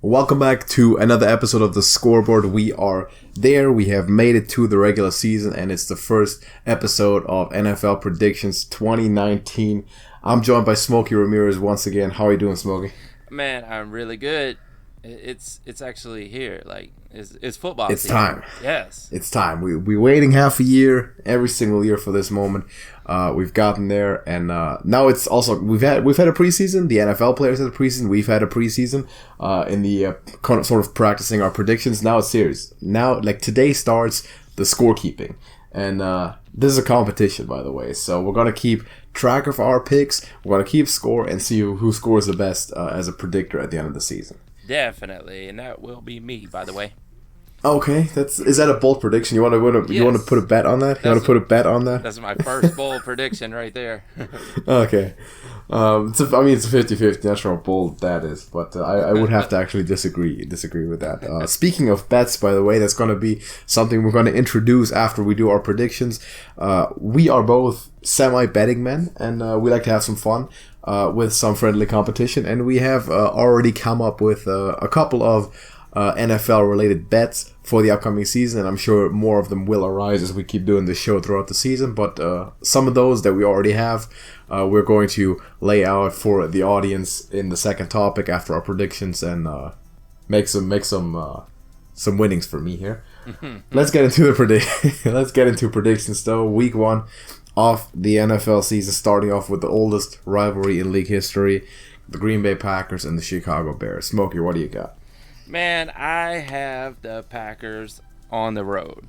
Welcome back to another episode of the Scoreboard. We are there. We have made it to the regular season, and it's the first episode of NFL Predictions 2019. I'm joined by Smokey Rameriz once again. How are you doing, Smokey? Man, I'm really good. It's actually here. Like it's football. It's time. Yes, it's time. We're waiting half a year, every single year for this moment. We've gotten there, and now it's also we've had a preseason. The NFL players had a preseason. We've had a preseason in the sort of practicing our predictions. Now it's serious. Now, like today starts the scorekeeping, and this is a competition, by the way. So we're gonna keep track of our picks. We're gonna keep score and see who scores the best as a predictor at the end of the season. Definitely, and that will be me, by the way. Okay, is that a bold prediction? You want to put a bet on that? You want to put a bet on that? That's my first bold prediction right there. Okay, it's a 50-50. Not sure how bold that is, but I would have to actually disagree with that. Speaking of bets, by the way, that's going to be something we're going to introduce after we do our predictions. We are both semi-betting men, and we like to have some fun with some friendly competition, and we have already come up with a couple of NFL-related bets for the upcoming season, and I'm sure more of them will arise as we keep doing this show throughout the season. But some of those that we already have, we're going to lay out for the audience in the second topic after our predictions, and make some winnings for me here. Let's get into predictions though. Week 1 of the NFL season, starting off with the oldest rivalry in league history, the Green Bay Packers and the Chicago Bears. Smokey, what do you got? Man, I have the Packers on the road.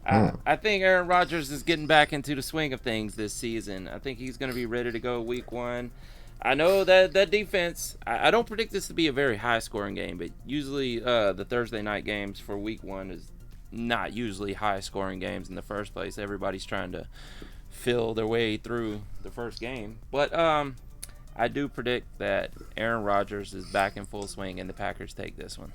I think Aaron Rodgers is getting back into the swing of things this season. I think he's going to be ready to go week 1. I know that defense, I don't predict this to be a very high-scoring game, but usually the Thursday night games for week 1 is not usually high-scoring games in the first place. Everybody's trying to fill their way through the first game. But I do predict that Aaron Rodgers is back in full swing and the Packers take this one.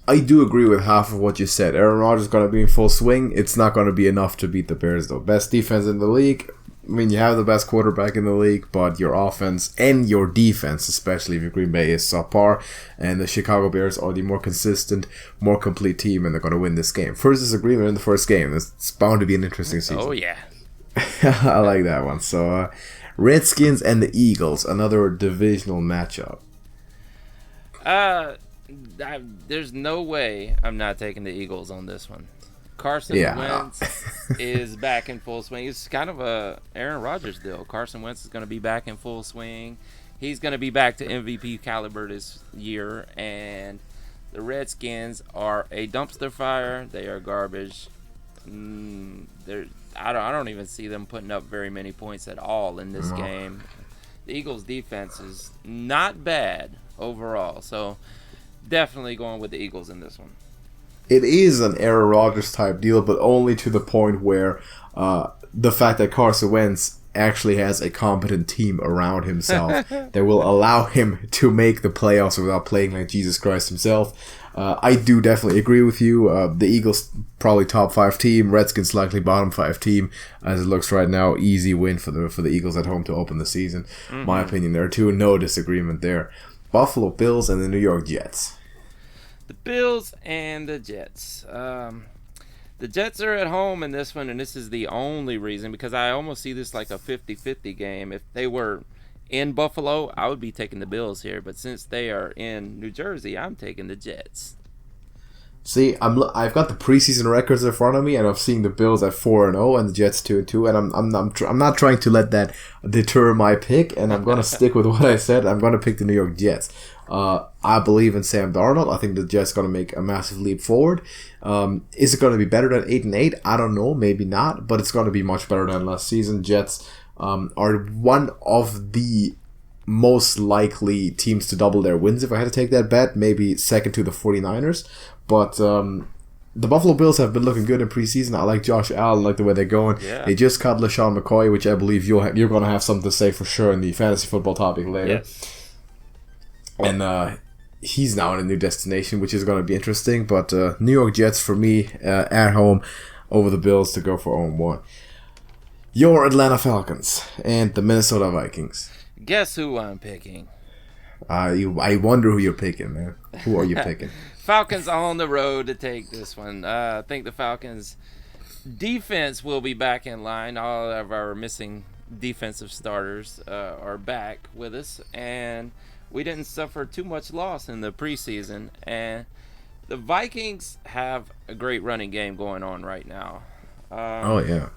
I do agree with half of what you said. Aaron Rodgers is going to be in full swing. It's not going to be enough to beat the Bears, though. Best defense in the league. I mean, you have the best quarterback in the league, but your offense and your defense, especially if your Green Bay is subpar, and the Chicago Bears are the more consistent, more complete team, and they're going to win this game. First disagreement in the first game. It's bound to be an interesting season. Oh, yeah. I like that one. So, Redskins and the Eagles, another divisional matchup. There's no way I'm not taking the Eagles on this one. Carson Wentz is back in full swing. It's kind of a Aaron Rodgers deal. Carson Wentz is going to be back in full swing. He's going to be back to MVP caliber this year, and the Redskins are a dumpster fire. They are garbage. I don't even see them putting up very many points at all in this game. The Eagles' defense is not bad overall, so definitely going with the Eagles in this one. It is an Aaron Rodgers type deal, but only to the point where the fact that Carson Wentz actually has a competent team around himself that will allow him to make the playoffs without playing like Jesus Christ himself. I do definitely agree with you. The Eagles probably top 5 team, Redskins likely bottom 5 team as it looks right now. Easy win for the Eagles at home to open the season. My opinion there too. No disagreement there. Buffalo Bills and the New York Jets. The Bills and the Jets. The Jets are at home in this one, and this is the only reason, because I almost see this like a 50-50 game. If they were in Buffalo, I would be taking the Bills here, but since they are in New Jersey, I'm taking the Jets. See, I've got the preseason records in front of me, and I'm seeing the Bills at 4-0 and the Jets 2-2, and I'm not trying to let that deter my pick, and I'm gonna stick with what I said. I'm gonna pick the New York Jets. I believe in Sam Darnold. I think the Jets gonna make a massive leap forward. Is it gonna be better than 8-8? I don't know, maybe not, but it's gonna be much better than last season. Jets are one of the most likely teams to double their wins if I had to take that bet. Maybe second to the 49ers. But the Buffalo Bills have been looking good in preseason. I like Josh Allen, I like the way they're going. Yeah. They just cut LaShawn McCoy, which I believe you're going to have something to say for sure in the fantasy football topic later. Yes. And he's now in a new destination, which is going to be interesting. But New York Jets for me at home over the Bills to go for 0-1. Your Atlanta Falcons and the Minnesota Vikings. Guess who I'm picking? I wonder who you're picking, man. Who are you picking? Falcons on the road to take this one. I think the Falcons defense will be back in line. All of our missing defensive starters are back with us, and we didn't suffer too much loss in the preseason. And the Vikings have a great running game going on right now. Oh yeah.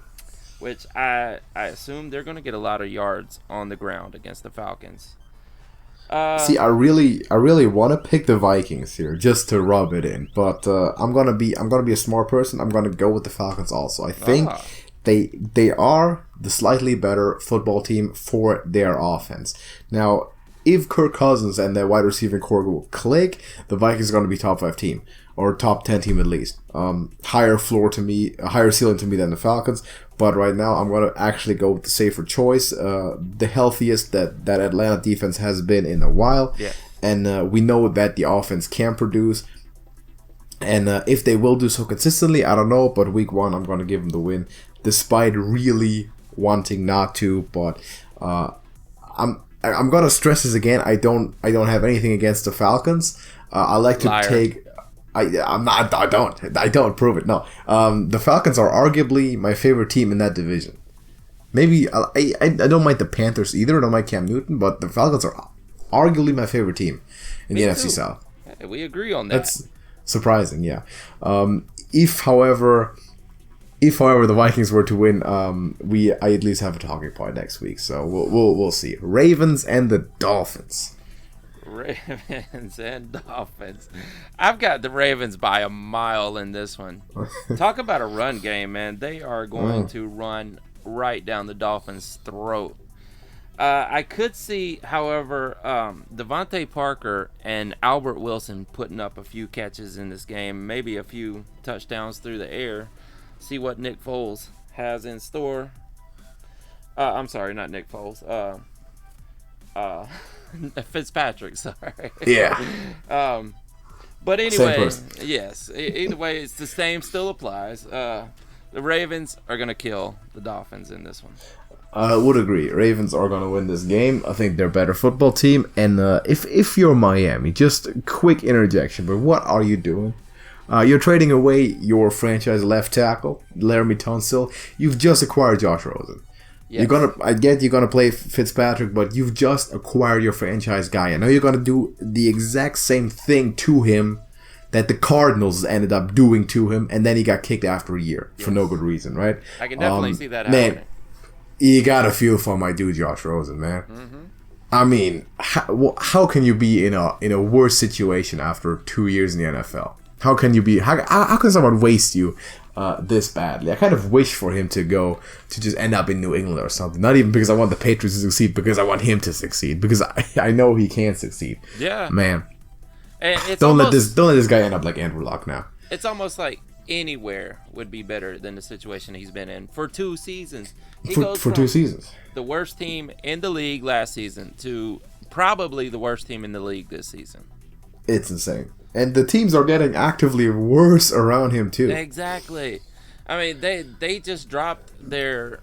Which I assume they're going to get a lot of yards on the ground against the Falcons. See, I really want to pick the Vikings here just to rub it in, but I'm gonna be a smart person. I'm gonna go with the Falcons also. I think they are the slightly better football team for their offense. Now, if Kirk Cousins and their wide receiving core will click, the Vikings are going to be top 5 team or top 10 team at least. Higher ceiling to me than the Falcons. But right now, I'm going to actually go with the safer choice, the healthiest that Atlanta defense has been in a while. Yeah. And we know that the offense can produce. And if they will do so consistently, I don't know. But week 1, I'm going to give them the win, despite really wanting not to. But I'm going to stress this again. I don't have anything against the Falcons. I like to take... I don't prove it. No, the Falcons are arguably my favorite team in that division. Maybe I don't mind the Panthers either. I don't mind Cam Newton, but the Falcons are arguably my favorite team in the NFC South. We agree on that. That's surprising, yeah. If however the Vikings were to win, I at least have a talking point next week. So we'll see. Ravens and the Dolphins. Ravens and Dolphins. I've got the Ravens by a mile in this one. Talk about a run game, man. They are going to run right down the Dolphins' throat. I could see, however, Devontae Parker and Albert Wilson putting up a few catches in this game, maybe a few touchdowns through the air. See what Nick Foles has in store. I'm sorry, not Nick Foles. Fitzpatrick, sorry. Yeah. But anyway, yes. Either way, it's the same. Still applies. The Ravens are gonna kill the Dolphins in this one. I would agree. Ravens are gonna win this game. I think they're a better football team. And if you're Miami, just a quick interjection. But what are you doing? You're trading away your franchise left tackle, Laramie Tunsil. You've just acquired Josh Rosen. Yes. I get you're gonna play Fitzpatrick, but you've just acquired your franchise guy. I know you're gonna do the exact same thing to him that the Cardinals ended up doing to him, and then he got kicked after a year for no good reason, right? I can definitely see that happening. Man, you gotta feel for my dude Josh Rosen, man. Mm-hmm. I mean, how can you be in a worse situation after 2 years in the NFL? How can you be? How can someone waste you this badly? I kind of wish for him to just end up in New England or something. Not even because I want the Patriots to succeed, because I want him to succeed. Because I know he can succeed. Yeah, man. And it's don't let this guy end up like Andrew Luck now. It's almost like anywhere would be better than the situation he's been in for 2 seasons. For 2 seasons, the worst team in the league last season to probably the worst team in the league this season. It's insane. And the teams are getting actively worse around him too. Exactly. I mean, they just dropped their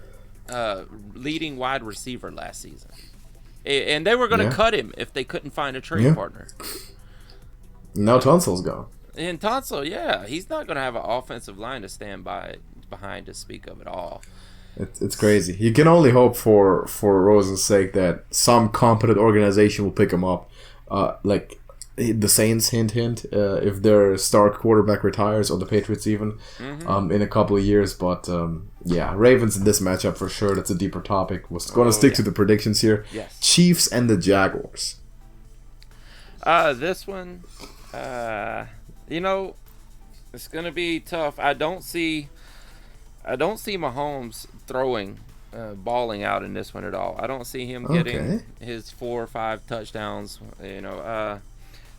leading wide receiver last season, and they were going to cut him if they couldn't find a trade partner. Now Tunsil's gone. And Tunsil, he's not going to have an offensive line to stand behind to speak of at all. It's crazy. You can only hope for Rosen's sake that some competent organization will pick him up, like the Saints, hint, if their star quarterback retires, or the Patriots even, in a couple of years. But Ravens in this matchup for sure. That's a deeper topic. We're going to stick to the predictions here. Yes. Chiefs and the Jaguars. This one, it's going to be tough. I don't see Mahomes throwing, balling out in this one at all. I don't see him getting his 4 or 5 touchdowns.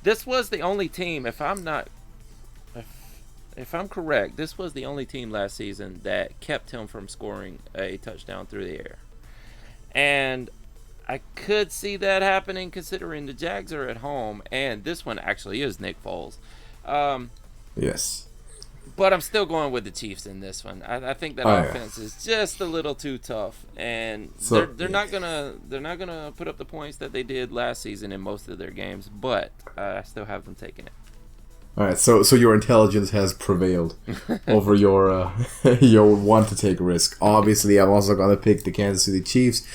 This was the only team, if I'm correct, this was the only team last season that kept him from scoring a touchdown through the air. And I could see that happening considering the Jags are at home, and this one actually is Nick Foles. Yes. But I'm still going with the Chiefs in this one. I think that offense is just a little too tough, and they're not gonna put up the points that they did last season in most of their games. But I still have them taking it. All right, so your intelligence has prevailed over your your want to take risk. Obviously, I'm also gonna pick the Kansas City Chiefs.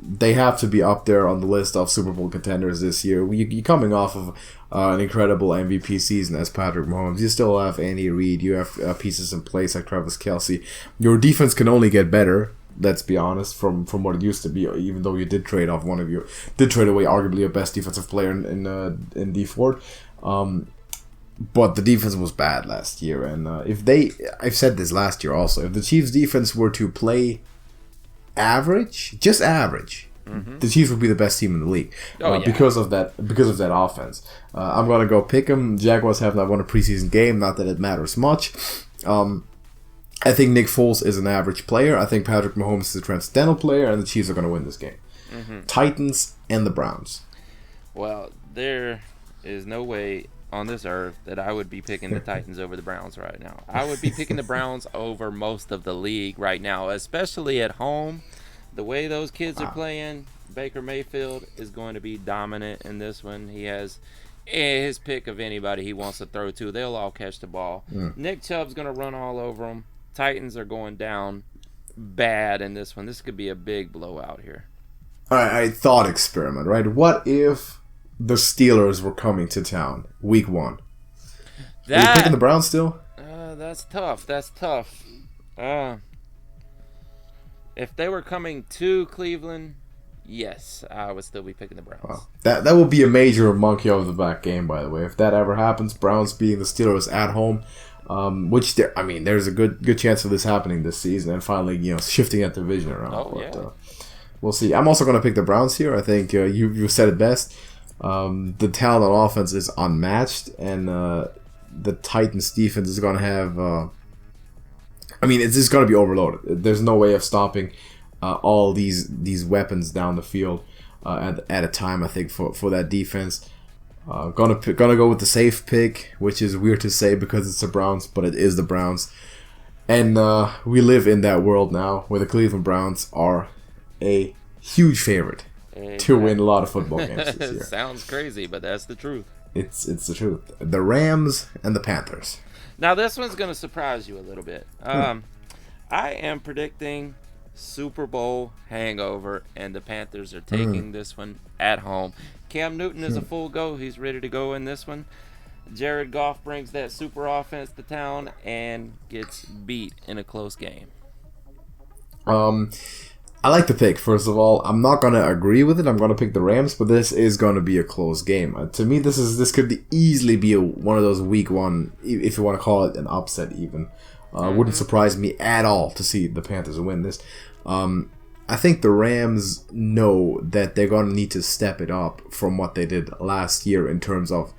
They have to be up there on the list of Super Bowl contenders this year. You're coming off of an incredible MVP season as Patrick Mahomes. You still have Andy Reid. You have pieces in place like Travis Kelce. Your defense can only get better. Let's be honest, from what it used to be. Even though you did trade away arguably your best defensive player in D Ford. But the defense was bad last year, and I've said this last year also. If the Chiefs' defense were to play just average, the Chiefs would be the best team in the league because of that offense. I'm gonna go pick them. Jaguars have not won a preseason game, not that it matters much. I think Nick Foles is an average player. I think Patrick Mahomes is a transcendental player, and the Chiefs are gonna win this game. Titans and the Browns. Well, there is no way on this earth that I would be picking the Titans over the Browns right now. I would be picking the Browns over most of the league right now, especially at home. The way those kids are playing, Baker Mayfield is going to be dominant in this one. He has his pick of anybody he wants to throw to. They'll all catch the ball. Nick Chubb's going to run all over them. Titans are going down bad in this one. This could be a big blowout here. All right, thought experiment, right? What if the Steelers were coming to town week 1? Are you picking the Browns still? That's tough. If they were coming to Cleveland, yes, I would still be picking the Browns. Wow. That would be a major monkey over the back game, by the way. If that ever happens, Browns beating the Steelers at home, there's a good chance of this happening this season and finally, shifting that division around. We'll see. I'm also going to pick the Browns here. I think you said it best. The talent on offense is unmatched, and the Titans defense is going to have it's just going to be overloaded. There's no way of stopping all these weapons down the field at a time, I think, for that defense. Gonna go with the safe pick, which is weird to say because it's the Browns, but it is the Browns. And we live in that world now where the Cleveland Browns are a huge favorite to win a lot of football games this year. Sounds crazy, but that's the truth. It's the truth. The Rams and the Panthers. Now this one's going to surprise you a little bit. I am predicting Super Bowl hangover, and the Panthers are taking this one at home. Cam Newton is a full go. He's ready to go in this one. Jared Goff brings that super offense to town and gets beat in a close game. I like the pick, first of all. I'm not going to agree with it. I'm going to pick the Rams, but this is going to be a close game. To me, this could easily be one of those week 1, if you want to call it an upset even. Wouldn't surprise me at all to see the Panthers win this. I think the Rams know that they're going to need to step it up from what they did last year in terms of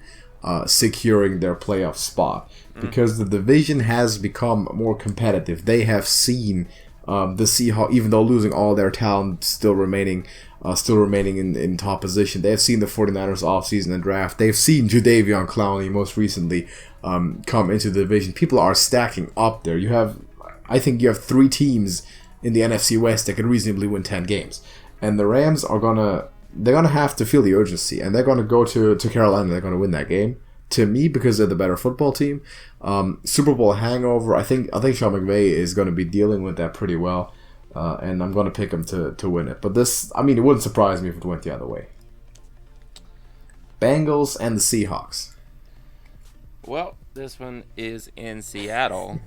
securing their playoff spot. Because the division has become more competitive. They have seen the Seahawks, even though losing all their talent, still remaining in top position. They have seen the 49ers offseason and draft. They've seen Jadeveon Clowney most recently come into the division. People are stacking up there. I think you have 3 teams in the NFC West that could reasonably win 10 games. And the Rams they're gonna have to feel the urgency, and they're gonna go to Carolina. They're gonna win that game. To me, because they're the better football team. Super Bowl hangover. I think Sean McVay is going to be dealing with that pretty well, and I'm going to pick him to win it. But it wouldn't surprise me if it went the other way. Bengals and the Seahawks. Well, this one is in Seattle.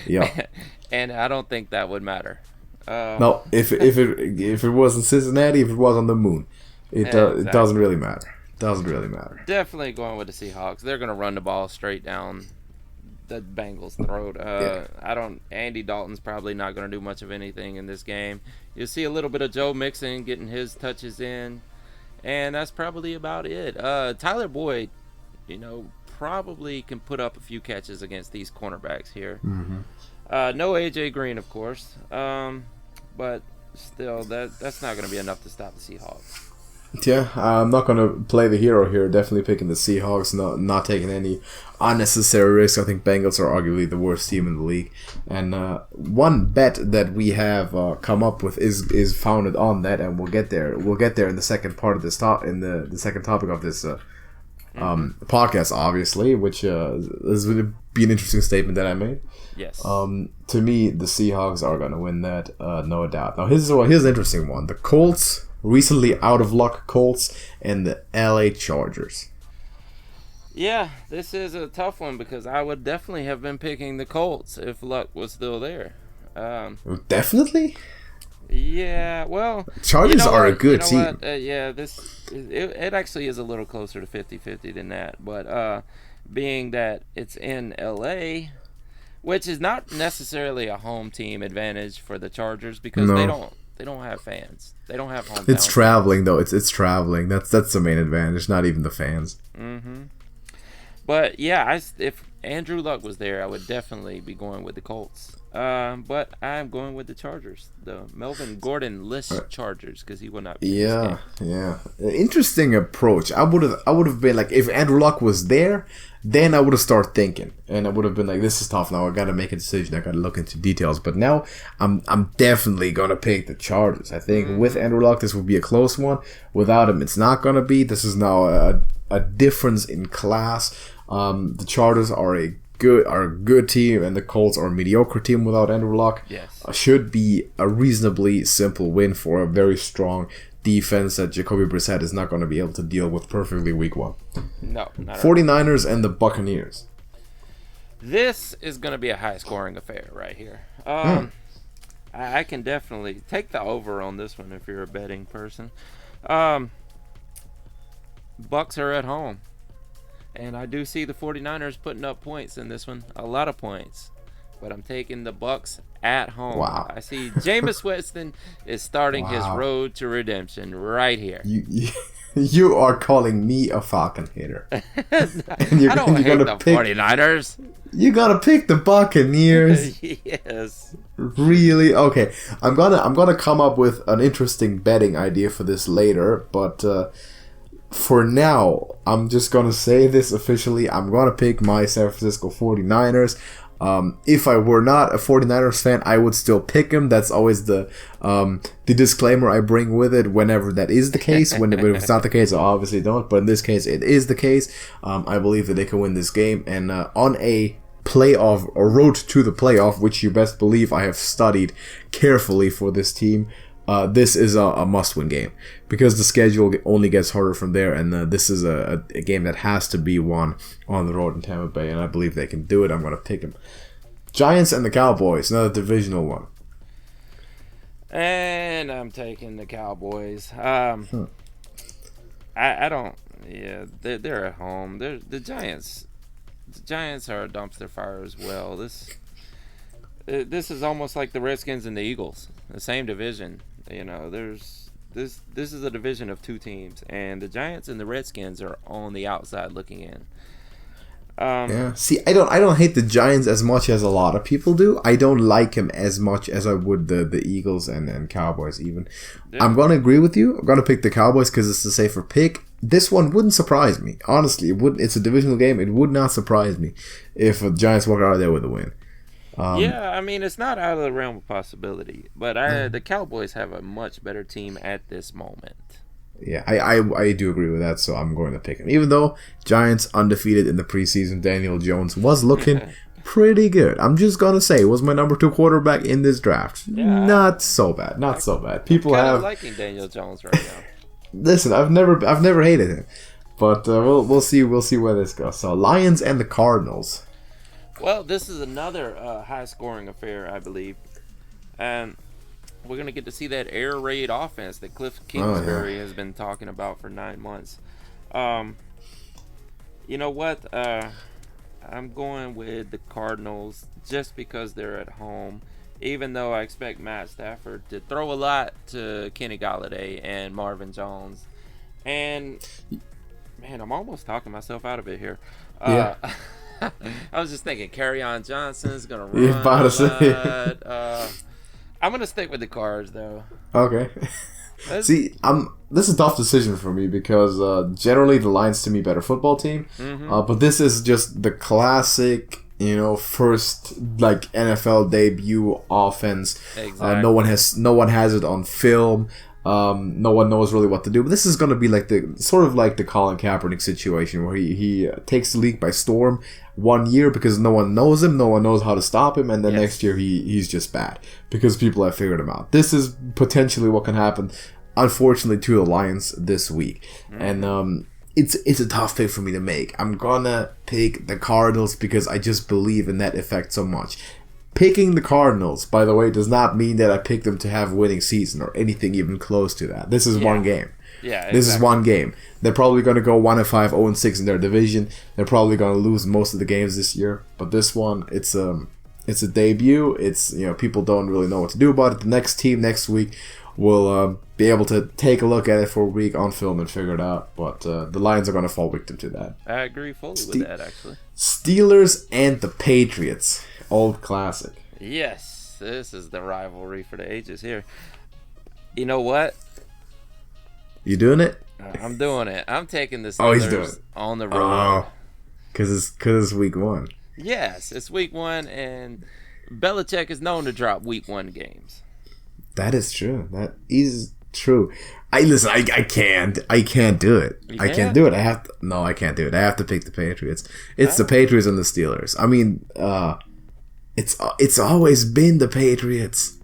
Yeah, and I don't think that would matter. No, if it was in Cincinnati, if it was on the moon, it doesn't really matter. Doesn't really matter. Definitely going with the Seahawks. They're going to run the ball straight down the Bengals' throat. Andy Dalton's probably not going to do much of anything in this game. You'll see a little bit of Joe Mixon getting his touches in, and that's probably about it. Tyler Boyd, probably can put up a few catches against these cornerbacks here. No AJ Green, of course, but still, that's not going to be enough to stop the Seahawks. Yeah, I'm not going to play the hero here. Definitely picking the Seahawks, not taking any unnecessary risks. I think Bengals are arguably the worst team in the league. And one bet that we have come up with is founded on that, and we'll get there. We'll get there in the second part of this in the second topic of this podcast, obviously, which is going to be an interesting statement that I made. Yes. To me, the Seahawks are going to win that, no doubt. Now, here's an interesting one. The Colts. Recently out of luck Colts and the LA Chargers. Yeah, this is a tough one because I would definitely have been picking the Colts if luck was still there. Definitely? Yeah, well... Chargers are a good team. It actually is a little closer to 50-50 than that. But being that it's in LA, which is not necessarily a home team advantage for the Chargers because they don't have fans. They don't have hometown. It's traveling though. It's traveling. That's the main advantage. Not even the fans. Mm-hmm. But yeah, if Andrew Luck was there, I would definitely be going with the Colts. But I'm going with the Chargers, the Melvin Gordon list Chargers, because he will not be. Yeah. Interesting approach. I would have been like, if Andrew Luck was there, then I would have started thinking, and I would have been like, this is tough now. I got to make a decision. I got to look into details. But now I'm definitely gonna pick the Chargers. I think with Andrew Luck, this would be a close one. Without him, it's not gonna be. This is now a difference in class. The Chargers are a good team, and the Colts are a mediocre team without Andrew Luck. Yes. Should be a reasonably simple win for a very strong defense that Jacoby Brissett is not going to be able to deal with perfectly week one. No, not 49ers and the Buccaneers. This is going to be a high-scoring affair right here. I can definitely take the over on this one if you're a betting person. Bucks are at home. And I do see the 49ers putting up points in this one, a lot of points. But I'm taking the Bucks at home. Wow. I see Jameis Winston is starting his road to redemption right here. You are calling me a Falcon hater. I don't hate the 49ers. You gotta pick the Buccaneers. Yes. Really? Okay. I'm gonna come up with an interesting betting idea for this later, but for now, I'm just gonna say this officially. I'm gonna pick my San Francisco 49ers. If I were not a 49ers fan, I would still pick them. That's always the disclaimer I bring with it whenever that is the case. When if it's not the case, I obviously don't. But in this case, it is the case. I believe that they can win this game. And on a road to the playoff, which you best believe I have studied carefully for this team, this is a must-win game because the schedule only gets harder from there, and this is a game that has to be won on the road in Tampa Bay, and I believe they can do it. I'm going to pick them. Giants and the Cowboys, another divisional one. And I'm taking the Cowboys. I don't. Yeah, they're at home. The Giants. The Giants are a dumpster fire as well. This is almost like the Redskins and the Eagles, the same division. You know, this is a division of two teams, and the Giants and the Redskins are on the outside looking in. Yeah. See, I don't hate the Giants as much as a lot of people do. I don't like him as much as I would the Eagles and Cowboys even. Yeah. I'm gonna agree with you. I'm gonna pick the Cowboys because it's the safer pick. This one wouldn't surprise me. Honestly, it wouldn't. It's a divisional game. It would not surprise me if the Giants walk out of there with a win. Yeah, I mean, it's not out of the realm of possibility, but the Cowboys have a much better team at this moment. Yeah, I do agree with that, so I'm going to pick him. Even though Giants undefeated in the preseason, Daniel Jones was looking pretty good. I'm just going to say, was my number 2 quarterback in this draft. Yeah, not so bad. Not so bad. People I'm have liking Daniel Jones right now. Listen, I've never hated him, but we'll see where this goes. So Lions and the Cardinals. Well, this is another high-scoring affair, I believe, and we're going to get to see that air raid offense that Cliff Kingsbury has been talking about for 9 months. You know what? I'm going with the Cardinals just because they're at home, even though I expect Matt Stafford to throw a lot to Kenny Golladay and Marvin Jones. And, man, I'm almost talking myself out of it here. Yeah. I was just thinking, Kerryon Johnson's gonna run a lot. I'm gonna stick with the Cards though. Okay. See, this is a tough decision for me because generally the Lions to me better football team, but this is just the classic, first like NFL debut offense. Exactly. No one has it on film. No one knows really what to do. But this is going to be like the Colin Kaepernick situation where he takes the league by storm 1 year because no one knows him, no one knows how to stop him, and then next year he's just bad because people have figured him out. This is potentially what can happen, unfortunately, to the Lions this week. And it's a tough pick for me to make. I'm gonna pick the Cardinals because I just believe in that effect so much. Picking the Cardinals, by the way, does not mean that I picked them to have a winning season or anything even close to that. This is one game. Yeah, exactly. This is one game. They're probably going to go 1-5, 0-6 in their division. They're probably going to lose most of the games this year. But this one, it's a debut. It's people don't really know what to do about it. The next team next week will be able to take a look at it for a week on film and figure it out. But the Lions are going to fall victim to that. I agree fully with that, actually. Steelers and the Patriots. Old classic. Yes, this is the rivalry for the ages here. You know what? You doing it? I'm doing it. I'm taking the Steelers on the road. Oh, because it's week 1. Yes, it's week 1, and Belichick is known to drop week 1 games. That is true. That is true. I can't do it. I can't do it. I can't do it. I have to pick the Patriots. It's the Patriots and the Steelers. I mean, it's always been the Patriots.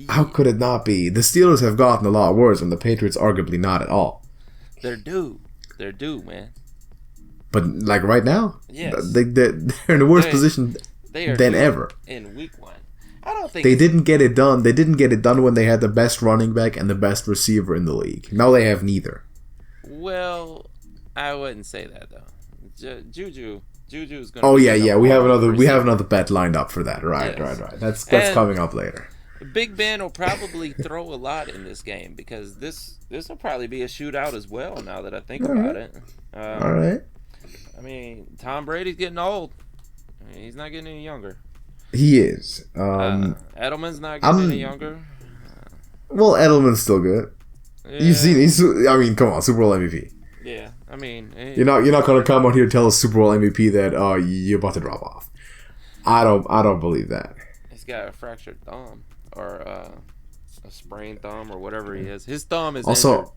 How could it not be? The Steelers have gotten a lot worse, and the Patriots arguably not at all. They're due, man. But like right now, yes. they're in a worse position than ever. In week 1, I don't think they didn't get it done. They didn't get it done when they had the best running back and the best receiver in the league. Now they have neither. Well, I wouldn't say that though. Juju's going. Oh yeah. We have another bet lined up for that. Right. That's coming up later. Big Ben will probably throw a lot in this game because this will probably be a shootout as well. Now that I think about it. All right. I mean, Tom Brady's getting old. I mean, he's not getting any younger. He is. Edelman's not getting any younger. Well, Edelman's still good. Yeah. You've seen. I mean, come on, Super Bowl MVP. Yeah, I mean, you're not gonna come out here and tell a Super Bowl MVP that you're about to drop off. I don't believe that. He's got a fractured thumb or a sprained thumb or whatever he is. His thumb is also injured.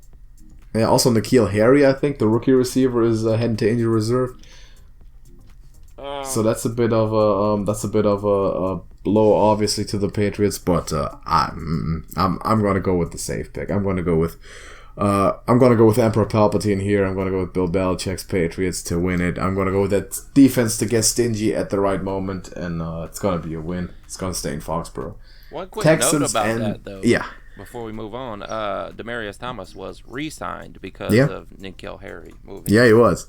Yeah. Also, N'Keal Harry, I think the rookie receiver, is heading to injury reserve. So that's a bit of a blow, obviously, to the Patriots. But I'm gonna go with the safe pick. I'm gonna go with Emperor Palpatine here. I'm gonna go with Bill Belichick's Patriots to win it. I'm gonna go with that defense to get stingy at the right moment, and it's gonna be a win. It's gonna stay in Foxborough. One quick note about that, though. Yeah. Before we move on, Demaryius Thomas was re-signed because of N'Keal Harry moving. Yeah, he was.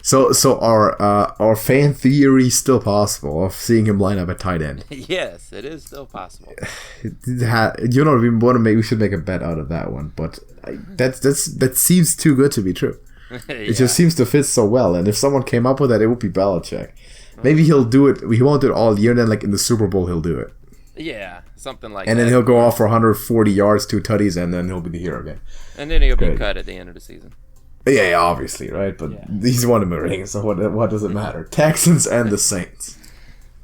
So our fan theory is still possible of seeing him line up at tight end. Yes, it is still possible. We should make a bet out of that one, but that seems too good to be true. It just seems to fit so well, and if someone came up with that, it would be Belichick. Maybe he'll do it. He won't do it all year, and then like in the Super Bowl, he'll do it. Yeah, something like that. And then he'll go off for 140 yards, 2 tutties, and then he'll be the hero again. And then he'll be cut at the end of the season. Yeah, obviously, right? But he's won a ring, so what does it matter? Texans and the Saints.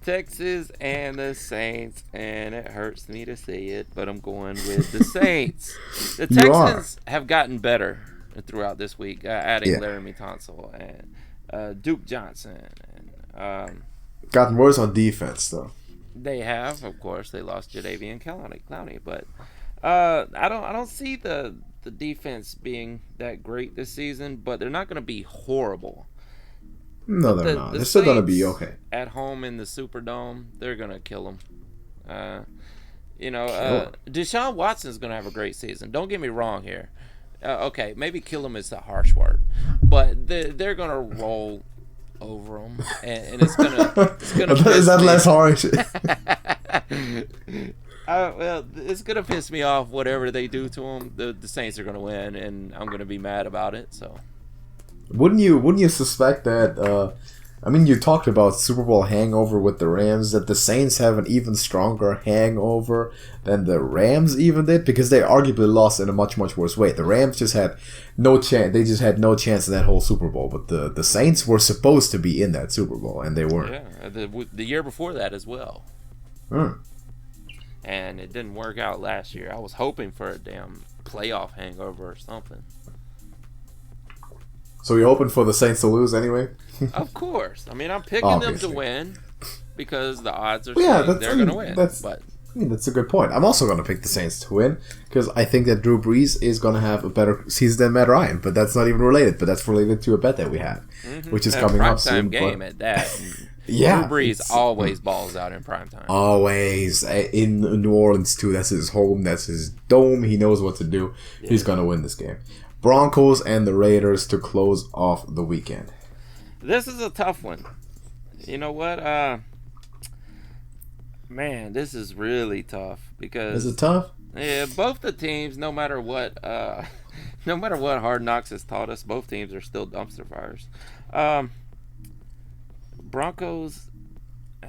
Texas and the Saints, and it hurts me to say it, but I'm going with the Saints. The Texans have gotten better throughout this week, adding Laramie Tunsil and Duke Johnson. And gotten worse on defense, though. They have, of course. They lost Jadeveon Clowney, but I don't see the defense being that great this season. But they're not going to be horrible. No, they're not. They're still going to be okay. At home in the Superdome, they're going to kill them. Deshaun Watson is going to have a great season. Don't get me wrong here. Okay, maybe kill him is a harsh word, but they're going to roll over them, and it's gonna is that less harsh? Well, it's gonna piss me off whatever they do to them. The Saints are gonna win, and I'm gonna be mad about it. So wouldn't you suspect that I mean, you talked about Super Bowl hangover with the Rams, that the Saints have an even stronger hangover than the Rams even did, because they arguably lost in a much, much worse way. The Rams just had no chance. They just had no chance in that whole Super Bowl. But the Saints were supposed to be in that Super Bowl, and they weren't. Yeah, the year before that as well. And it didn't work out last year. I was hoping for a damn playoff hangover or something. So you're hoping for the Saints to lose anyway? Of course. I mean, I'm picking them to win because the odds are saying they're going to win. That's a good point. I'm also going to pick the Saints to win because I think that Drew Brees is going to have a better season than Matt Ryan. But that's not even related. But that's related to a bet that we have, which is coming up soon. Game at that. Yeah, Drew Brees always balls out in primetime. Always. In New Orleans, too. That's his home. That's his dome. He knows what to do. Yeah. He's going to win this game. Broncos and the Raiders to close off the weekend. This is a tough one. You know what? Man, this is really tough because... Is it tough? Yeah, both the teams, no matter what Hard Knocks has taught us, both teams are still dumpster fires. Broncos, they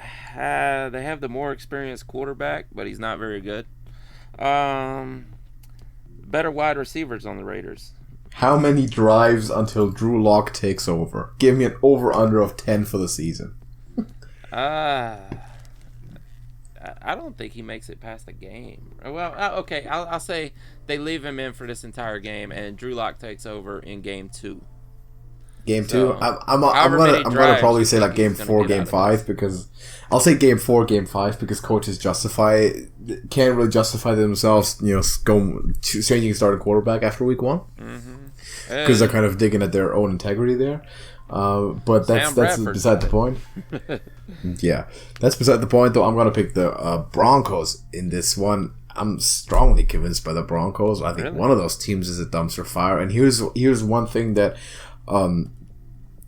have the more experienced quarterback, but he's not very good. Better wide receivers on the Raiders. How many drives until Drew Lock takes over? Give me an over-under of 10 for the season. I don't think he makes it past the game. Well, okay, I'll say they leave him in for this entire game, and Drew Lock takes over in game 2. Game 2? I'm gonna probably say like game 4, game 5, because I'll say game 4, game 5, because coaches can't really justify themselves, changing starting quarterback after week 1. Because they're kind of digging at their own integrity there. But that's beside the point. Yeah, that's beside the point, though. I'm going to pick the Broncos in this one. I'm strongly convinced by the Broncos. I think one of those teams is a dumpster fire. And here's one thing that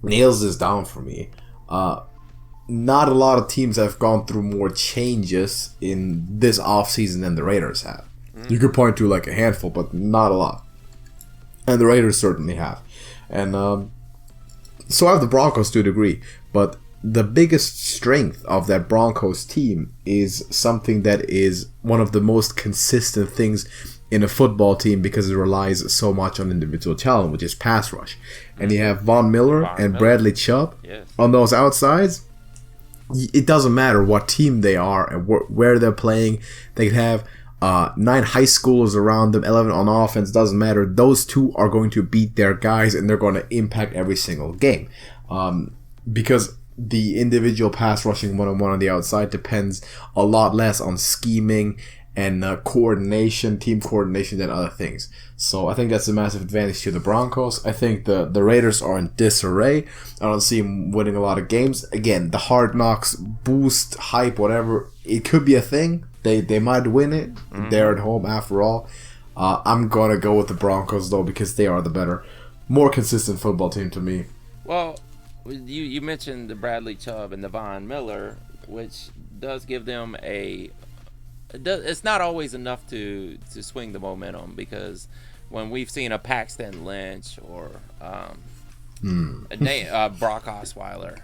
nails this down for me. Not a lot of teams have gone through more changes in this offseason than the Raiders have. You could point to like a handful, but not a lot. And the Raiders certainly have. And so have the Broncos to a degree. But the biggest strength of that Broncos team is something that is one of the most consistent things in a football team because it relies so much on individual talent, which is pass rush. And you have Von Miller and Bradley Chubb on those outsides. It doesn't matter what team they are and where they're playing. They can have 9 high schoolers around them, 11 on offense, doesn't matter. Those two are going to beat their guys and they're going to impact every single game. Because the individual pass rushing one-on-one on the outside depends a lot less on scheming and team coordination than other things. So I think that's a massive advantage to the Broncos. I think the Raiders are in disarray. I don't see them winning a lot of games. Again, the Hard Knocks boost, hype, whatever, it could be a thing. They might win it. They're at home after all. I'm going to go with the Broncos, though, because they are the better, more consistent football team to me. Well, you mentioned the Bradley Chubb and the Von Miller, which does give them it's not always enough to swing the momentum, because when we've seen a Paxton Lynch or Brock Osweiler,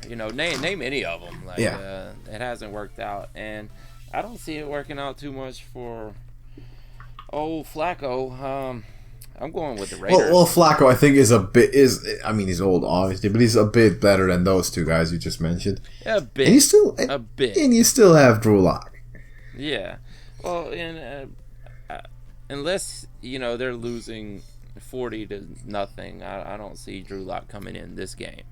name any of them, it hasn't worked out, and I don't see it working out too much for old Flacco. I'm going with the Raiders. Well, Flacco, I think, he's old, obviously, but he's a bit better than those two guys you just mentioned. A bit. And you still have Drew Lock. Yeah. Well, unless, they're losing 40-0, I don't see Drew Lock coming in this game.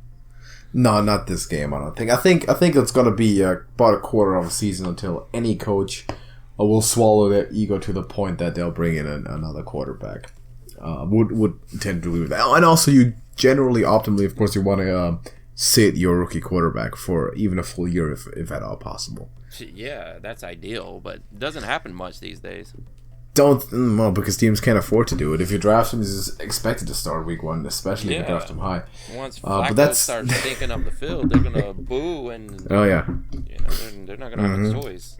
No, not this game, I don't think. I think it's going to be about a quarter of a season until any coach will swallow their ego to the point that they'll bring in another quarterback. Would tend to agree with that. And also, you generally, optimally, of course, you want to sit your rookie quarterback for even a full year if at all possible. Yeah, that's ideal, but it doesn't happen much these days. Because teams can't afford to do it. If you draft him, he's expected to start week 1, especially if you draft him high. Once Flacco starts stinking up the field, they're gonna boo, and yeah, they're not gonna have a choice.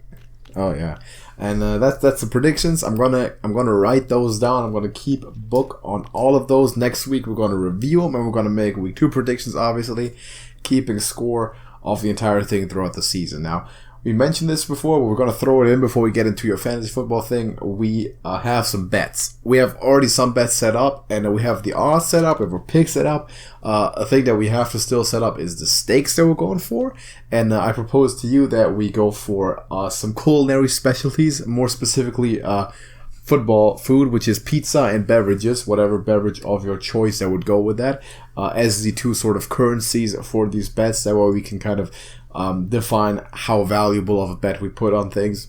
Oh yeah, and that's the predictions. I'm gonna write those down. I'm gonna keep a book on all of those. Next week we're gonna review them, and we're gonna make week 2 predictions, obviously, keeping score of the entire thing throughout the season. Now, we mentioned this before, but we're going to throw it in before we get into your fantasy football thing. We have some bets. We have already some bets set up, and we have the odds set up, we have our picks set up. A thing that we have to still set up is the stakes that we're going for. And I propose to you that we go for some culinary specialties, more specifically football food, which is pizza and beverages, whatever beverage of your choice that would go with that, as the two sort of currencies for these bets. That way we can kind of define how valuable of a bet we put on things.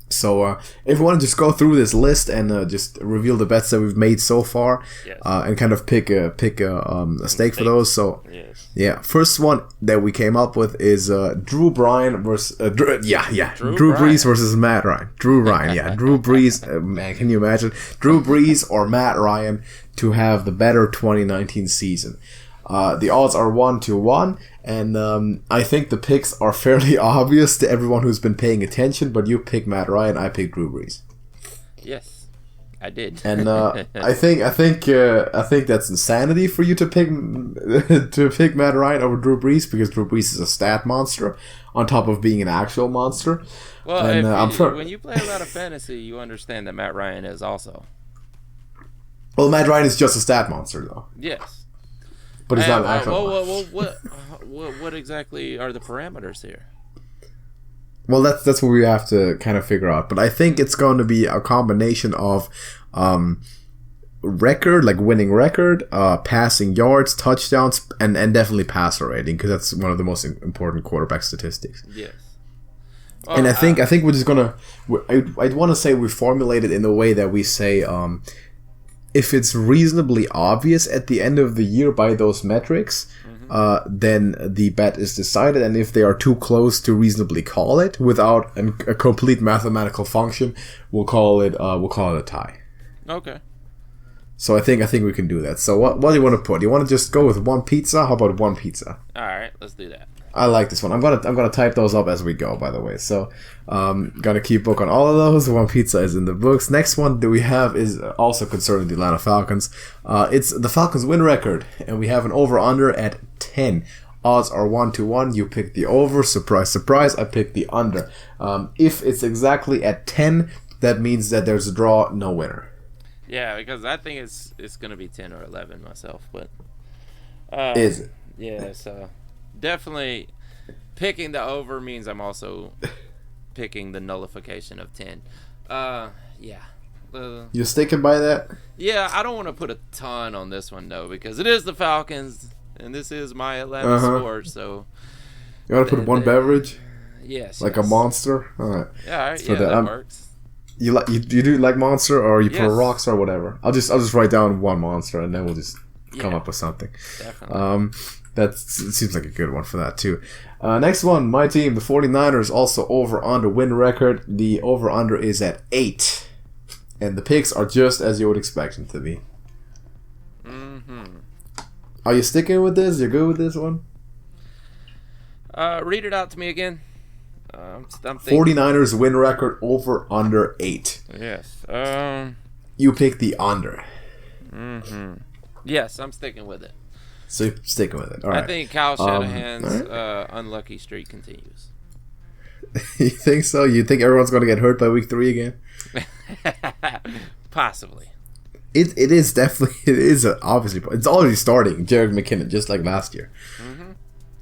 So if you want to just go through this list and just reveal the bets that we've made so far, yes. And kind of pick a stake for those. So yes. Yeah, first one that we came up with is Drew Brees versus Matt Ryan. Drew Brees, man, can you imagine Drew Brees or Matt Ryan to have the better 2019 season? The odds are 1-1, and I think the picks are fairly obvious to everyone who's been paying attention. But you pick Matt Ryan, I pick Drew Brees. Yes, I did. And I think that's insanity for you to pick Matt Ryan over Drew Brees, because Drew Brees is a stat monster on top of being an actual monster. Well, and, when you play a lot of fantasy, you understand that Matt Ryan is also. Well, Matt Ryan is just a stat monster, though. Yes. But he's not an actual. What exactly are the parameters here? Well, that's what we have to kind of figure out. But I think it's going to be a combination of record, like winning record, passing yards, touchdowns, and definitely passer rating, because that's one of the most important quarterback statistics. Yes. Well, and I think we're just gonna. I'd want to say we formulate it in a way that we say. If it's reasonably obvious at the end of the year by those metrics, then the bet is decided. And if they are too close to reasonably call it without a complete mathematical function, we'll call it a tie. Okay. So I think we can do that. So what do you want to put? Do you want to just go with one pizza? How about one pizza? All right, let's do that. I like this one. I'm gonna type those up as we go, by the way. So gonna keep book on all of those. One pizza is in the books. Next one that we have is also concerning the Atlanta Falcons. It's the Falcons win record, and we have an over-under at 10. Odds are 1-1. You pick the over. Surprise, surprise. I pick the under. If it's exactly at 10, that means that there's a draw, no winner. Yeah, because I think it's gonna be 10 or 11 myself, but is it? Yeah, so. Definitely picking the over means I'm also picking the nullification of 10. Yeah. You sticking by that? Yeah, I don't want to put a ton on this one, though, because it is the Falcons, and this is my Atlanta sports, so... You want to put one beverage? Yes. Like a Monster? All right. Yeah, all right. So that works. You do like Monster, or you put a Rockstar, or whatever? I'll just write down one Monster, and then we'll just come up with something. Definitely. That seems like a good one for that, too. Next one, my team, the 49ers, also over-under win record. The over-under is at 8. And the picks are just as you would expect them to be. Mm-hmm. Are you sticking with this? You're good with this one? Read it out to me again. I'm 49ers win record over-under 8. Yes. You pick the under. Mm-hmm. Yes, I'm sticking with it. So you're sticking with it. All right. I think Kyle Shanahan's unlucky streak continues. You think so? You think everyone's going to get hurt by week 3 again? Possibly. It is definitely. It is obviously. It's already starting. Jared McKinnon, just like last year. Mm-hmm.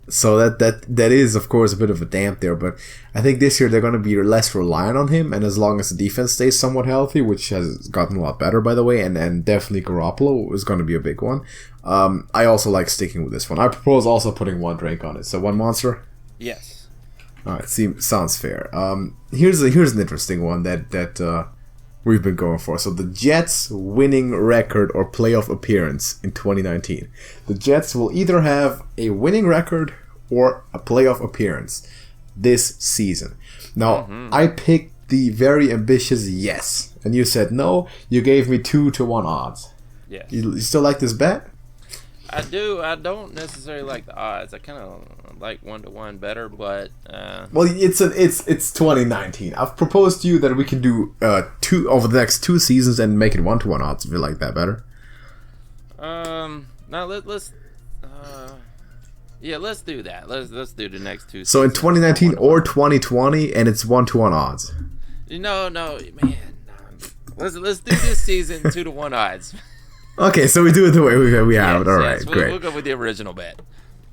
So that is, of course, a bit of a damp there. But I think this year they're going to be less reliant on him. And as long as the defense stays somewhat healthy, which has gotten a lot better, by the way, and definitely Garoppolo is going to be a big one. I also like sticking with this one. I propose also putting one drink on it. So one Monster? Yes. All right. Sounds fair. Here's an interesting one that we've been going for. So the Jets winning record or playoff appearance in 2019. The Jets will either have a winning record or a playoff appearance this season. Now, I picked the very ambitious yes, and you said no. You gave me 2-1 odds. Yes. You still like this bet? I do. I don't necessarily like the odds. I kind of like 1-1 better, but well, it's 2019. I've proposed to you that we can do 2 over the next 2 seasons and make it 1-1 odds. If you like that better. Now let's Yeah, let's do that. Let's do the next two. So in 2019 or 2020, and it's 1-to-1 odds. No, man. Let's do this season 2-to-1 odds. Okay, so we do it the way we have it. All right, great. We'll go with the original bet.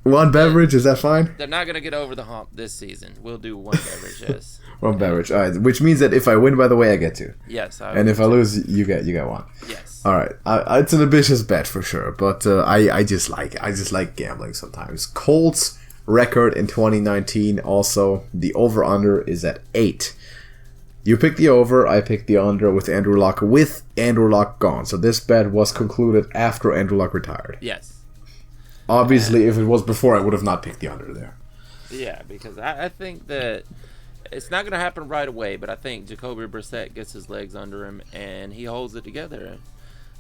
One beverage, is that fine? They're not gonna get over the hump this season. We'll do one beverage, yes. One beverage, all right. Which means that if I win, by the way, I get two. Yes. And if I lose, you get one. Yes. All right. It's an ambitious bet for sure, but I just like gambling sometimes. Colts record in 2019. Also, the over/under is at 8. You pick the over, I pick the under with Andrew Luck gone. So this bet was concluded after Andrew Luck retired. Yes. Obviously, if it was before, I would have not picked the under there. Yeah, because I think that it's not going to happen right away, but I think Jacoby Brissett gets his legs under him and he holds it together.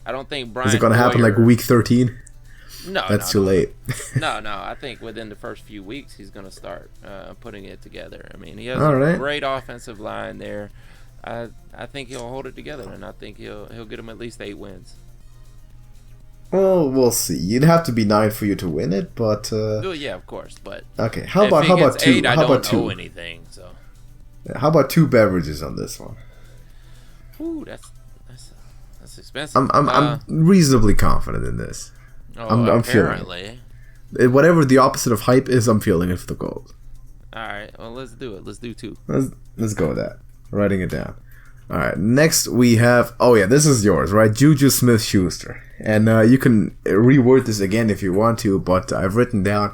I don't think Brian. Is it going to happen like week 13? No, that's too late. No. I think within the first few weeks he's going to start putting it together. I mean, he has a great offensive line there. I think he'll hold it together, and I think he'll get him at least 8 wins. Well, we'll see. You'd have to be 9 for you to win it, but. Oh yeah, of course, but. Okay, how about 2? 8, I don't owe anything, so. How about 2 beverages on this one? Ooh, that's expensive. I'm reasonably confident in this. I'm feeling it. Whatever the opposite of hype is, I'm feeling it for the Colts. All right, well, let's do it. Let's do 2. Let's go with that. Writing it down. All right, next we have. Oh yeah, this is yours, right? Juju Smith-Schuster, and you can reword this again if you want to, but I've written down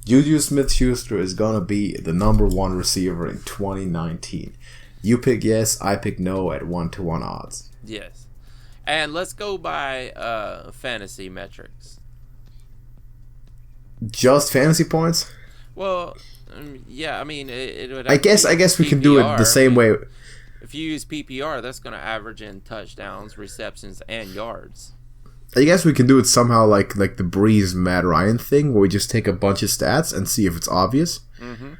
Juju Smith-Schuster is gonna be the number 1 receiver in 2019. You pick yes, I pick no at 1-to-1 odds. Yes, and let's go by fantasy metrics. Just fantasy points? Well, yeah. I mean, it would. I guess we can do it the same way. If you use PPR, that's going to average in touchdowns, receptions, and yards. I guess we can do it somehow like the Breeze Matt Ryan thing, where we just take a bunch of stats and see if it's obvious. Mm-hmm.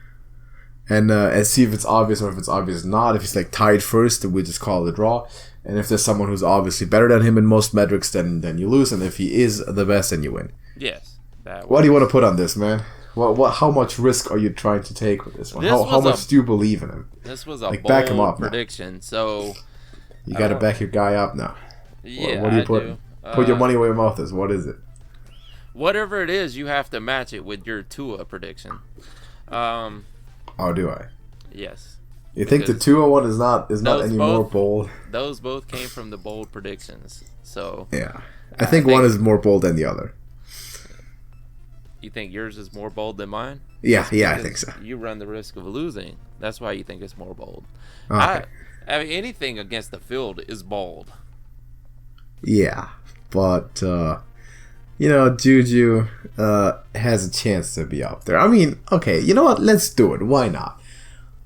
And see if it's obvious or if it's obvious not. If he's like tied first, then we just call it a draw. And if there's someone who's obviously better than him in most metrics, then you lose. And if he is the best, then you win. Yes. What do you want to put on this, man? How much risk are you trying to take with this one? How much do you believe in him? This was a bold back him up prediction. Now. So you got to back your guy up now. Yeah, what do you put? Put your money where your mouth is. What is it? Whatever it is, you have to match it with your Tua prediction. Oh, do I? Yes. You think the Tua one is not any more bold? Those both came from the bold predictions. So yeah, I think one is more bold than the other. You think yours is more bold than mine? Yeah, I think so. You run the risk of losing. That's why you think it's more bold. Okay. I mean, anything against the field is bold. Yeah, but Juju has a chance to be up there. I mean, okay, you know what? Let's do it. Why not?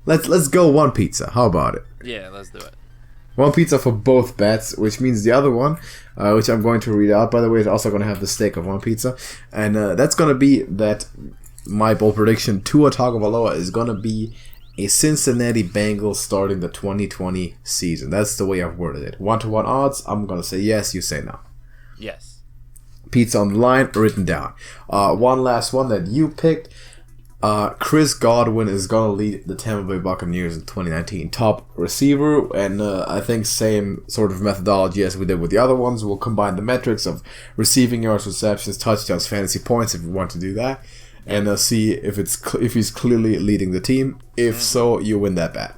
Let's go 1 pizza. How about it? Yeah, let's do it. 1 pizza for both bets, which means the other one, which I'm going to read out, by the way, is also going to have the stake of 1 pizza. And that's going to be that my bold prediction, Tua Tagovailoa is going to be a Cincinnati Bengals starting the 2020 season. That's the way I've worded it. 1-to-1 odds, I'm going to say yes, you say no. Yes. Pizza on the line, written down. One last one that you picked. Chris Godwin is going to lead the Tampa Bay Buccaneers in 2019. Top receiver, and I think same sort of methodology as we did with the other ones. We'll combine the metrics of receiving yards, receptions, touchdowns, fantasy points if we want to do that, and see if he's clearly leading the team. If so, you win that bet.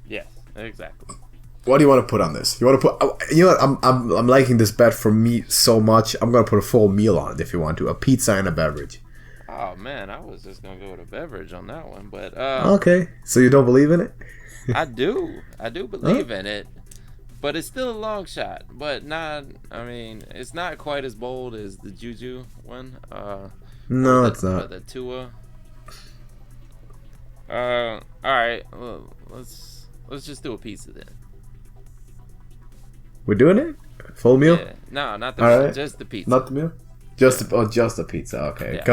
Yes, exactly. What do you want to put on this? You want to put? You know what? I'm liking this bet for me so much. I'm going to put a full meal on it if you want to. A pizza and a beverage. Oh man, I was just gonna go with a beverage on that one, but okay. So you don't believe in it? I do believe in it, but it's still a long shot. But not, I mean, it's not quite as bold as the Juju one. No, it's not. The Tua. All right. Well, let's just do a pizza then. We're doing it? Full meal? Yeah. No, not the pizza, right. Just the pizza. Not the meal? Just the pizza. Okay. Yeah.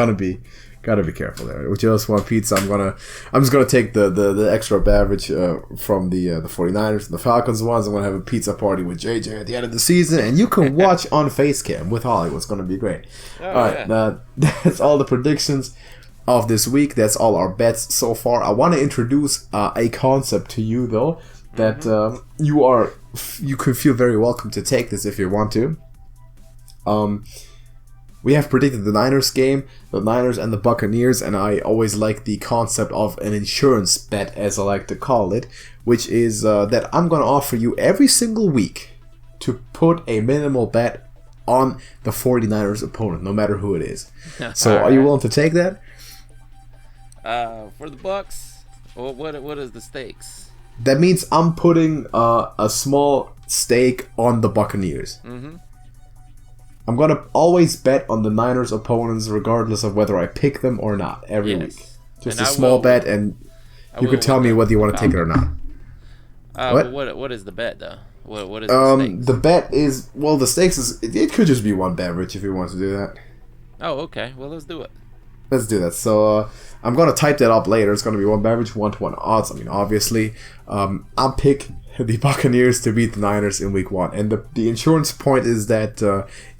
Gotta be careful there. With just 1 pizza, I'm just gonna take the extra beverage from the 49ers and the Falcons ones. I'm gonna have a pizza party with JJ at the end of the season, and you can watch on Facecam with Hollywood. It's gonna be great. All right, that's all the predictions. of this week. That's all our bets so far. I want to introduce a concept to you, though, that you can feel very welcome to take this if you want to. We have predicted the Niners game, the Niners and the Buccaneers, and I always like the concept of an insurance bet, as I like to call it, which is that I'm going to offer you every single week to put a minimal bet on the 49ers opponent, no matter who it is. So are you willing to take that? For the Bucks, what is the stakes? That means I'm putting a small stake on the Buccaneers. Mm-hmm. I'm going to always bet on the Niners opponents regardless of whether I pick them or not every week. Just a small bet, and you can tell me whether you want to take it or not. What is the bet, though? What is the stakes? The bet is, well, the stakes is, it could just be one beverage if you want to do that. Oh, okay. Well, let's do it. Let's do that. So I'm going to type that up later. It's going to be one beverage, 1-to-1 odds. I mean, obviously, I'll pick the Buccaneers to beat the Niners in week 1. And the insurance point is that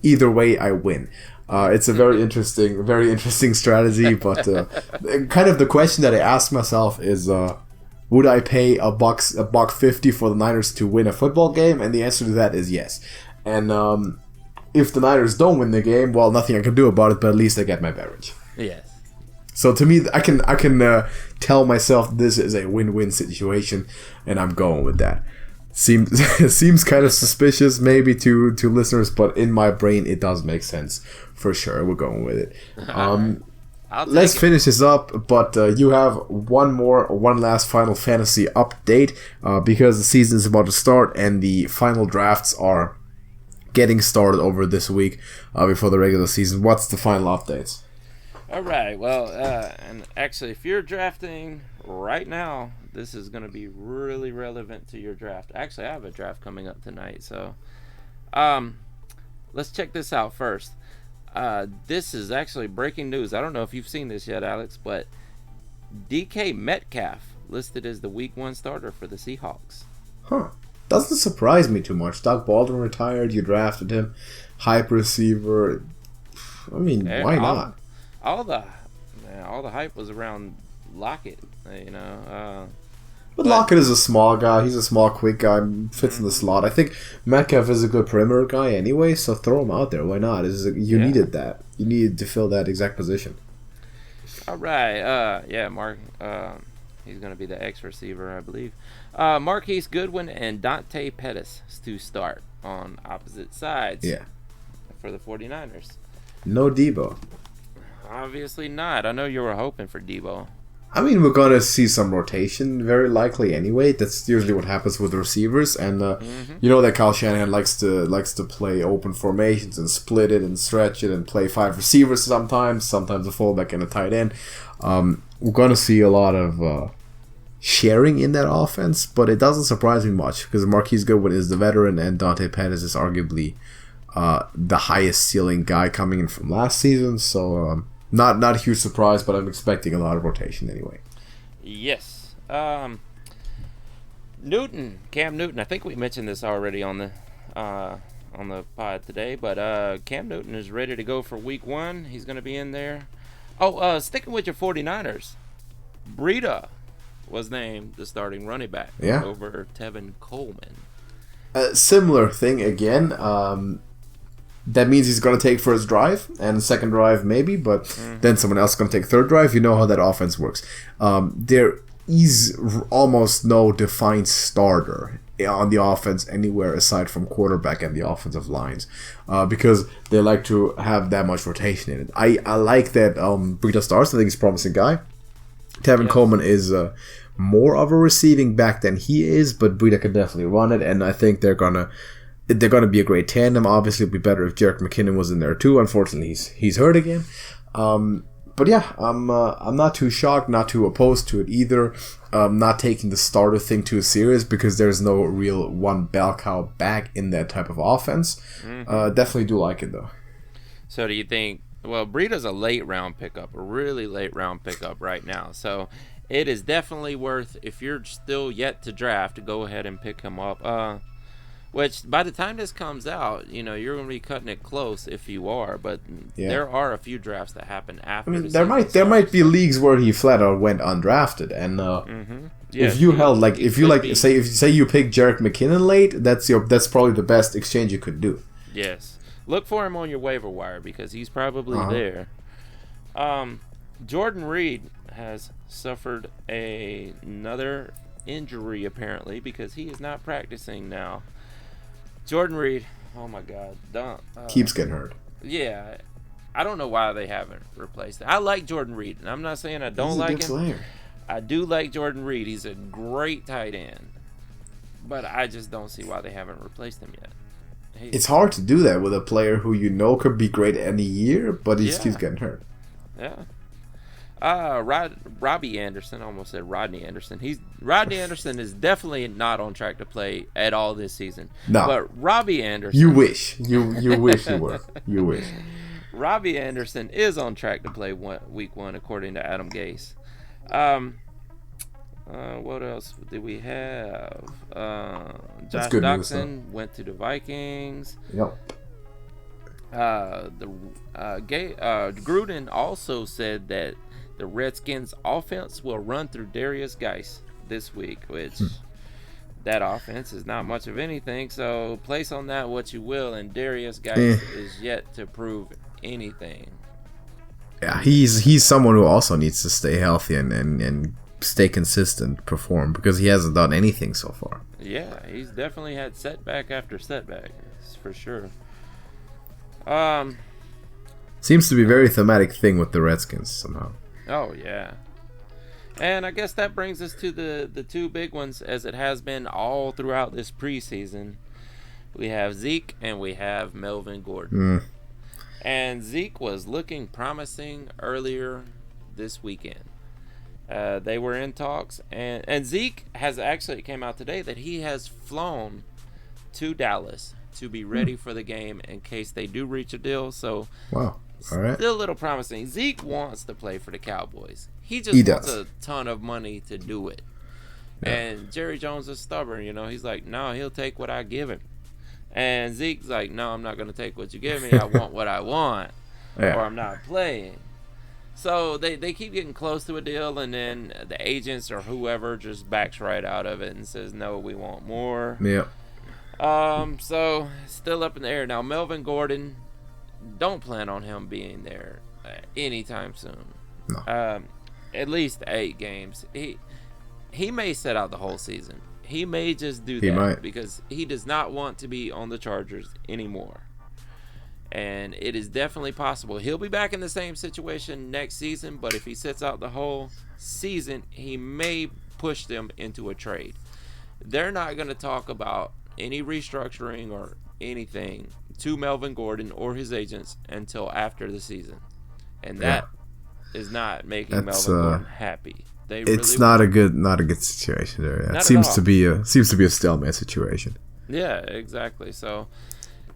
either way, I win. It's a very interesting strategy. But kind of the question that I ask myself is, would I pay $1.50 for the Niners to win a football game? And the answer to that is yes. And if the Niners don't win the game, well, nothing I can do about it. But at least I get my beverage. Yes. So to me, I can tell myself this is a win-win situation, and I'm going with that. Seems kind of suspicious maybe to listeners, but in my brain it does make sense for sure. We're going with it. Let's finish this up, but you have one last Final Fantasy update because the season is about to start and the final drafts are getting started over this week before the regular season. What's the final updates? All right. Well, and actually, if you're drafting right now, this is going to be really relevant to your draft. Actually, I have a draft coming up tonight, so let's check this out first. This is actually breaking news. I don't know if you've seen this yet, Alex, but DK Metcalf listed as the Week 1 starter for the Seahawks. Huh. Doesn't surprise me too much. Doug Baldwin retired. You drafted him. Hype receiver. I mean, why not? All the hype was around Lockett, But Lockett is a small guy. He's a small, quick guy. Fits in the slot. I think Metcalf is a good perimeter guy anyway, so throw him out there. Why not? Needed that. You needed to fill that exact position. All right. Mark. He's going to be the X receiver, I believe. Marquise Goodwin and Dante Pettis to start on opposite sides. Yeah. For the 49ers. No Debo. Obviously not. I know you were hoping for Debo. I mean, we're going to see some rotation, very likely anyway. That's usually what happens with receivers. And you know that Kyle Shanahan likes to play open formations and split it and stretch it and play 5 receivers sometimes a fullback and a tight end. We're going to see a lot of sharing in that offense, but it doesn't surprise me much because Marquise Goodwin is the veteran and Dante Pettis is arguably the highest ceiling guy coming in from last season. So not a huge surprise, but I'm expecting a lot of rotation anyway. Yes. Cam Newton. I think we mentioned this already on the pod today, but Cam Newton is ready to go for Week 1. He's going to be in there. Oh, sticking with your 49ers, Breida was named the starting running back over Tevin Coleman. Similar thing again. That means he's going to take first drive and second drive maybe, but then someone else is going to take third drive. You know how that offense works. There is almost no defined starter on the offense anywhere aside from quarterback and the offensive lines because they like to have that much rotation in it. I like that Breida starts. I think he's a promising guy. Tevin Coleman is more of a receiving back than he is, but Breida can definitely run it, and I think they're gonna be a great tandem. Obviously, it would be better if Jerick McKinnon was in there too. Unfortunately, he's hurt again. But yeah, I'm not too shocked, not too opposed to it either. Not taking the starter thing too serious because there's no real one bell cow back in that type of offense. Definitely do like it though. So do you think? Well, Breida's a late round pickup, a really late round pickup right now. So it is definitely worth, if you're still yet to draft, to go ahead and pick him up. Which, by the time this comes out, you're going to be cutting it close if you are. But there are a few drafts that happen after. I mean, there might be leagues where he flat out went undrafted, and if you say you pick Jerick McKinnon late, that's probably the best exchange you could do. Yes, look for him on your waiver wire because he's probably there. Jordan Reed has suffered another injury apparently because he is not practicing now. Jordan Reed, oh my God, keeps getting hurt. Yeah, I don't know why they haven't replaced him. I like Jordan Reed, and I'm not saying I don't like him. Slayer. I do like Jordan Reed. He's a great tight end, but I just don't see why they haven't replaced him yet. It's hard to do that with a player who could be great any year, but he keeps getting hurt. Yeah. Robbie Anderson, I almost said Rodney Anderson. Rodney Anderson is definitely not on track to play at all this season. No. But Robbie Anderson. You wish. You wish you were. You wish. Robbie Anderson is on track to play week 1, according to Adam Gase. What else did we have? Josh Doctson went to the Vikings. Yep. Gruden also said that the Redskins offense will run through Darius Geis this week, which that offense is not much of anything. So place on that what you will, and Darius Geis is yet to prove anything. Yeah, he's someone who also needs to stay healthy and stay consistent, perform, because he hasn't done anything so far. Yeah, he's definitely had setback after setback, for sure. Seems to be a very thematic thing with the Redskins somehow. Oh, yeah. And I guess that brings us to the two big ones, as it has been all throughout this preseason. We have Zeke and we have Melvin Gordon. And Zeke was looking promising earlier this weekend. They were in talks, and Zeke has actually, it came out today that he has flown to Dallas to be ready for the game in case they do reach a deal. So, wow. All right. Still a little promising. Zeke wants to play for the Cowboys. He wants a ton of money to do it. Yeah. And Jerry Jones is stubborn, He's like, no, he'll take what I give him. And Zeke's like, no, I'm not going to take what you give me. I want what I want, or I'm not playing. So they keep getting close to a deal, and then the agents or whoever just backs right out of it and says, no, we want more. Yeah. So still up in the air. Now, Melvin Gordon, don't plan on him being there anytime soon. No. At least 8 games. He may sit out the whole season. He may just do that because he does not want to be on the Chargers anymore. And it is definitely possible. He'll be back in the same situation next season, but if he sits out the whole season, he may push them into a trade. They're not going to talk about any restructuring or anything to Melvin Gordon or his agents until after the season. And that is not making Melvin Gordon happy. It's not a good situation there. Yeah. It seems to be a stalemate situation. Yeah, exactly. So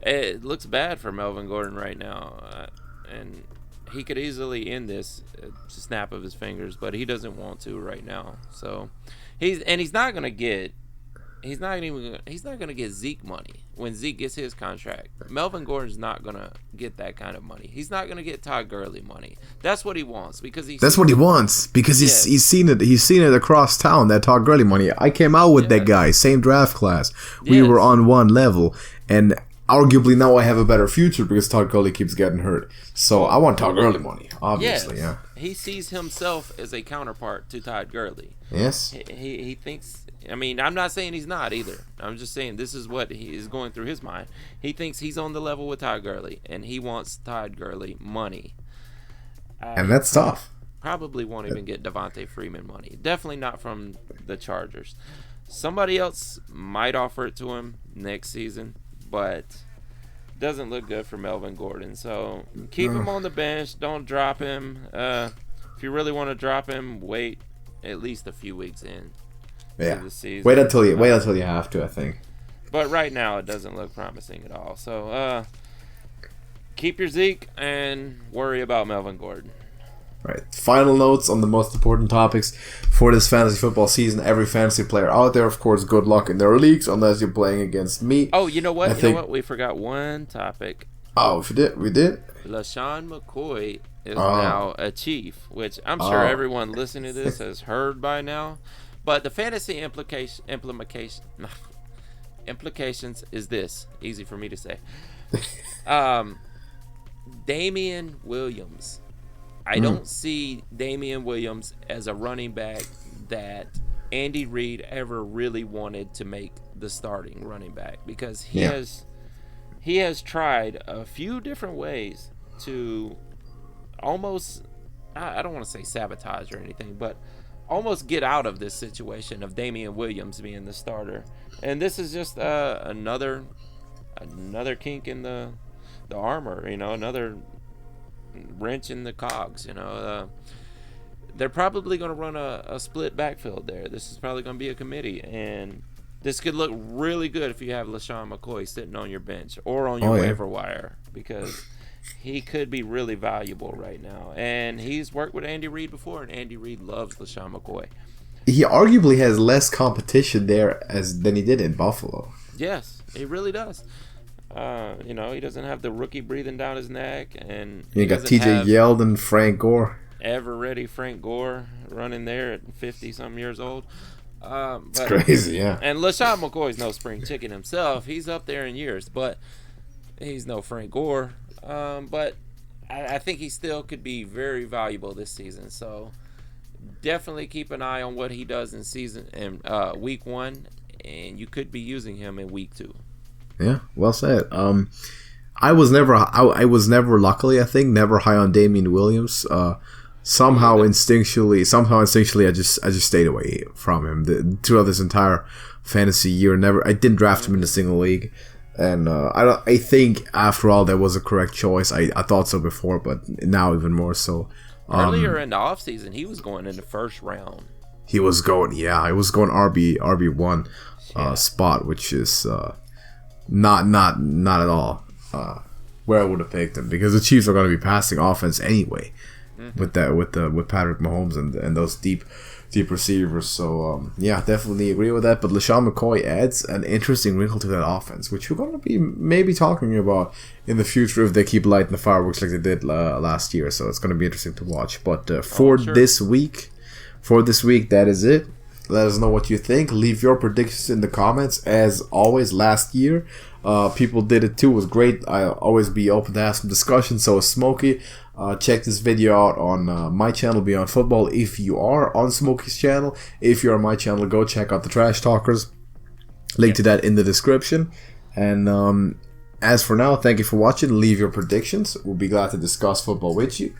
it looks bad for Melvin Gordon right now, and he could easily end this snap of his fingers, but he doesn't want to right now. So he's not going to get Zeke money when Zeke gets his contract. Melvin Gordon's not going to get that kind of money. He's not going to get Todd Gurley money. That's what he wants because he's seen it. He's seen it across town, that Todd Gurley money. I came out with that guy, same draft class. We were on one level, and arguably now I have a better future because Todd Gurley keeps getting hurt. So I want Todd Gurley money, obviously. Yes. Yeah. He sees himself as a counterpart to Todd Gurley. Yes. He thinks. I mean, I'm not saying he's not either. I'm just saying this is what he is going through his mind. He thinks he's on the level with Todd Gurley, and he wants Todd Gurley money. And that's tough. Probably won't even get Devontae Freeman money. Definitely not from the Chargers. Somebody else might offer it to him next season, but doesn't look good for Melvin Gordon. So keep him on the bench. Don't drop him. If you really want to drop him, wait at least a few weeks in. Yeah. Wait until you have to, I think. But right now it doesn't look promising at all. So keep your Zeke and worry about Melvin Gordon. Right. Final notes on the most important topics for this fantasy football season. Every fantasy player out there, of course, good luck in their leagues unless you're playing against me. Oh, you know what? We forgot one topic. Oh, we did. LaShawn McCoy is now a Chief, which I'm sure everyone listening to this has heard by now. But the fantasy implications is this. Easy for me to say. Damien Williams. I don't see Damien Williams as a running back that Andy Reid ever really wanted to make the starting running back, because he has tried a few different ways to almost, I don't want to say sabotage or anything, but almost get out of this situation of Damien Williams being the starter. And this is just another kink in the armor, another wrench in the cogs. They're probably going to run a split backfield there. This is probably going to be a committee, and this could look really good if you have LaShawn McCoy sitting on your bench or on your waiver wire, because he could be really valuable right now. And he's worked with Andy Reid before, and Andy Reid loves LaShawn McCoy. He arguably has less competition there than he did in Buffalo. Yes, he really does. He doesn't have the rookie breathing down his neck, and you got TJ Yeldon, Frank Gore, ever ready Frank Gore running there at 50-something years old. It's crazy, yeah. And LaShawn McCoy's no spring chicken himself. He's up there in years, but he's no Frank Gore. But I think he still could be very valuable this season. So definitely keep an eye on what he does in week 1, and you could be using him in week 2. Yeah, well said. I was never luckily, I think, never high on Damien Williams. Somehow instinctually, I just stayed away from him throughout this entire fantasy year. I didn't draft him in a single league, and I think after all that was a correct choice. I thought so before, but now even more so. Earlier in the offseason, he was going in the first round. He was going RB1 spot, which is not at all where I would have picked him, because the Chiefs are going to be passing offense anyway. With Patrick Mahomes and those deep receivers. So definitely agree with that. But LaShawn McCoy adds an interesting wrinkle to that offense, which we're going to be maybe talking about in the future if they keep lighting the fireworks like they did last year. So it's going to be interesting to watch. But this week, that is it. Let us know what you think. Leave your predictions in the comments. As always, last year, people did it too. It was great. I'll always be open to have some discussion. So is Smokey. Check this video out on my channel, Beyond Football, if you are on Smokey's channel. If you're on my channel, go check out the Trash Talkers. Link to that in the description. And as for now, thank you for watching. Leave your predictions. We'll be glad to discuss football with you.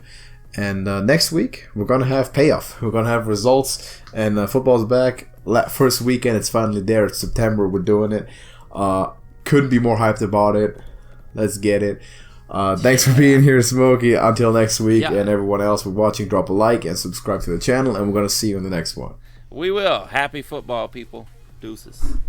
And next week, we're going to have payoff. We're going to have results. And football's back. First weekend, it's finally there. It's September. We're doing it. Couldn't be more hyped about it. Let's get it. Thanks for being here, Smokey. Until next week, and everyone else for watching, drop a like and subscribe to the channel. And we're going to see you in the next one. We will. Happy football, people. Deuces.